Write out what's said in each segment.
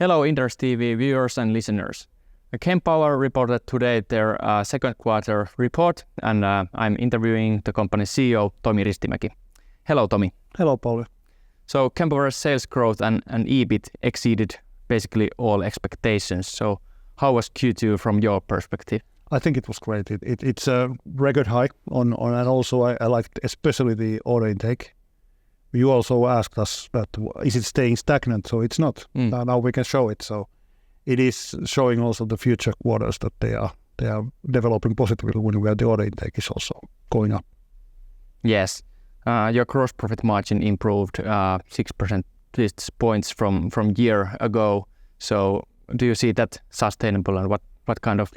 Hello Inderes TV viewers and listeners. Kempower reported today their second quarter report, and I'm interviewing the company's CEO, Tomi Ristimäki. Hello, Tomi. Hello, Pauli. So Kempower's sales growth and EBIT exceeded basically all expectations. So how was Q2 from your perspective? I think it was great. It's a record high and also I liked especially the order intake. You also asked us that is it staying stagnant? So it's not. Now we can show it. So it is showing also the future quarters that they are developing positively when the order intake is also going up. Yes, your gross profit margin improved 6 percentage points from year ago. So do you see that sustainable, and what kind of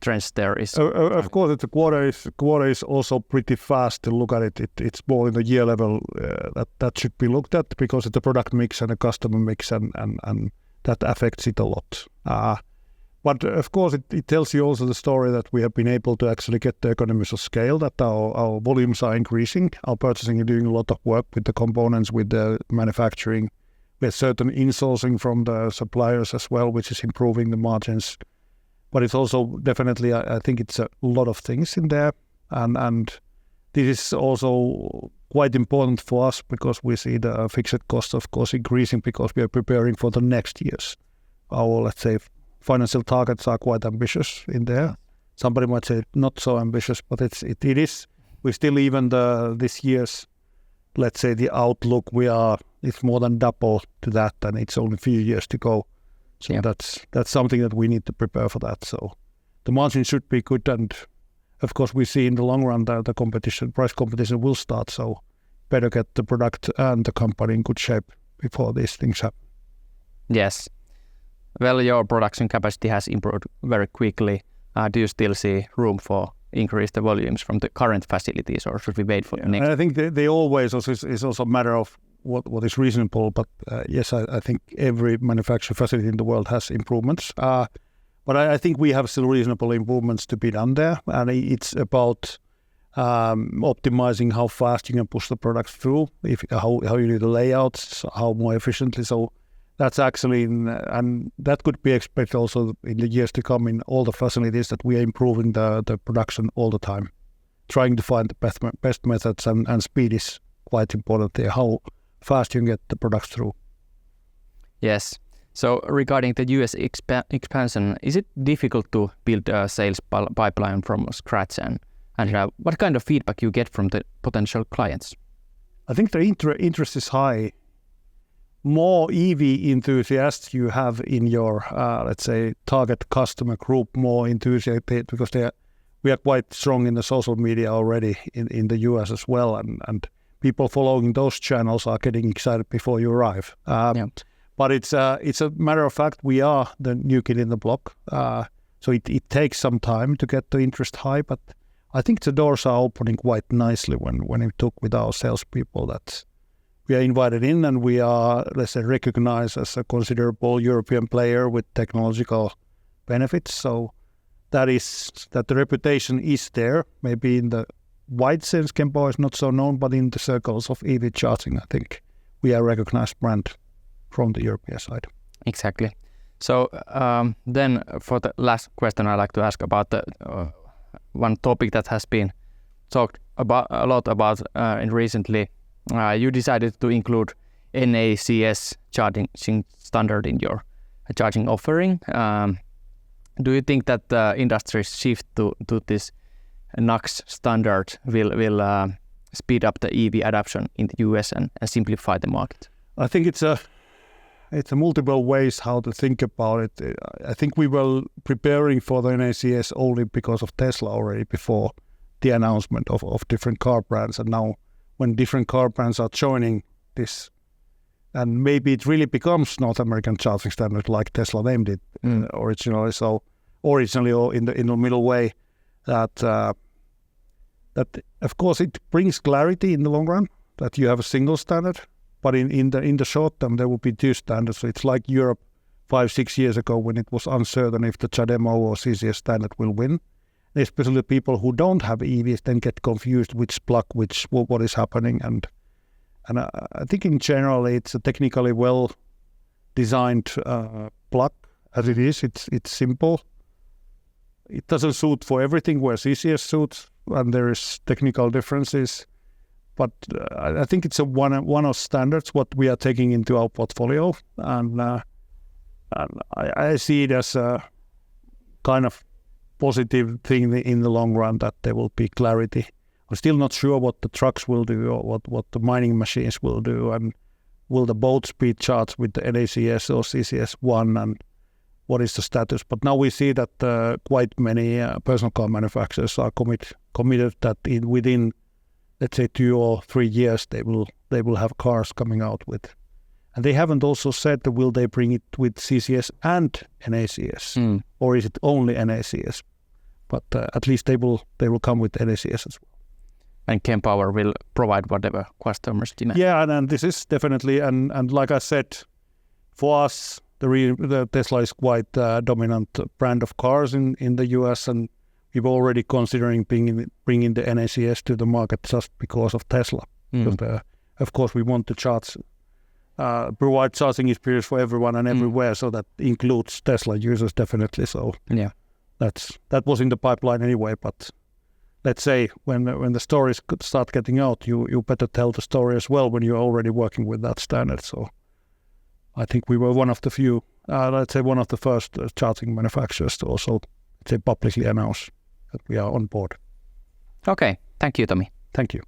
trends there is? Of course, the quarter is also pretty fast to look at it. It's more in the year level that should be looked at because it's a product mix and a customer mix, and that affects it a lot. But of course, it tells you also the story that we have been able to actually get the economies of scale, that our volumes are increasing. Our purchasing is doing a lot of work with the components, with the manufacturing. We have certain insourcing from the suppliers as well, which is improving the margins. But it's also definitely, I think it's a lot of things in there. And this is also quite important for us because we see the fixed cost, of course, increasing because we are preparing for the next years. Our, let's say, financial targets are quite ambitious in there. Somebody might say not so ambitious, but it is. We still even this year's, let's say, the outlook, it's more than double to that, and it's only a few years to go. So that's something that we need to prepare for that. So the margin should be good, and of course we see in the long run that the price competition will start. So better get the product and the company in good shape before these things happen. Yes. Well, your production capacity has improved very quickly. Do you still see room for increase the volumes from the current facilities, or should we wait for the next? I think they always is also a matter of what is reasonable, but yes, I think every manufacturing facility in the world has improvements. But I think we have still reasonable improvements to be done there, and it's about optimizing how fast you can push the products through, how you do the layouts, how more efficiently. So that's actually, and that could be expected also in the years to come in all the facilities, that we are improving the production all the time, trying to find the best methods, and speed is quite important there, how fast you can get the products through. Yes. So regarding the US expansion, is it difficult to build a sales pipeline from scratch, and what kind of feedback you get from the potential clients? I think the interest is high. More EV enthusiasts you have in your, let's say, target customer group, more enthusiastic, because we are quite strong in the social media already in the US as well, and people following those channels are getting excited before you arrive. But it's a matter of fact, we are the new kid in the block. So it takes some time to get the interest high, but I think the doors are opening quite nicely when we talk with our salespeople that we are invited in, and we are, let's say, recognized as a considerable European player with technological benefits. So that the reputation is there. Maybe in the wide sense, Kempower is not so known, but in the circles of EV charging, I think we are a recognized brand from the European side. Exactly. So then for the last question, I'd like to ask about the one topic that has been talked about a lot about in recently. You decided to include NACS charging standard in your charging offering. Do you think that the industry's shift to this NACS standard will speed up the EV adoption in the US and simplify the market? I think it's a multiple ways how to think about it. I think we were preparing for the NACS only because of Tesla already before the announcement of different car brands, and now when different car brands are joining this, and maybe it really becomes North American charging standard like Tesla named it originally. So originally, or in the middle way, that of course it brings clarity in the long run that you have a single standard, but in the short term there will be two standards. So it's like Europe 5-6 years ago when it was uncertain if the CHAdeMO or CCS standard will win. Especially people who don't have EVs then get confused which plug, what is happening, and I think in general it's a technically well designed plug as it is. It's simple. It doesn't suit for everything where CCS suits, and there is technical differences. But I think it's one of standards what we are taking into our portfolio, and I see it as a kind of positive thing in the long run that there will be clarity. I'm still not sure what the trucks will do or what the mining machines will do, and will the boats be charged with the NACS or CCS1, and what is the status? But now we see that quite many personal car manufacturers are committed that within, let's say, 2 or 3 years they will have cars coming out with, and they haven't also said that will they bring it with CCS and NACS, or is it only NACS? But at least they will come with NACS as well. And Kempower will provide whatever customers demand. Yeah, and this is definitely, and like I said, for us, the Tesla is quite a dominant brand of cars in the US, and we were already considering bringing the NACS to the market just because of Tesla. Because of course we want to provide charging experience for everyone and everywhere, so that includes Tesla users definitely. So yeah, that was in the pipeline anyway. But let's say when the stories could start getting out, you better tell the story as well when you're already working with that standard. So I think we were one of the few, let's say one of the first charging manufacturers to also, let's say, publicly announce that we are on board. Okay, thank you, Tomi. Thank you.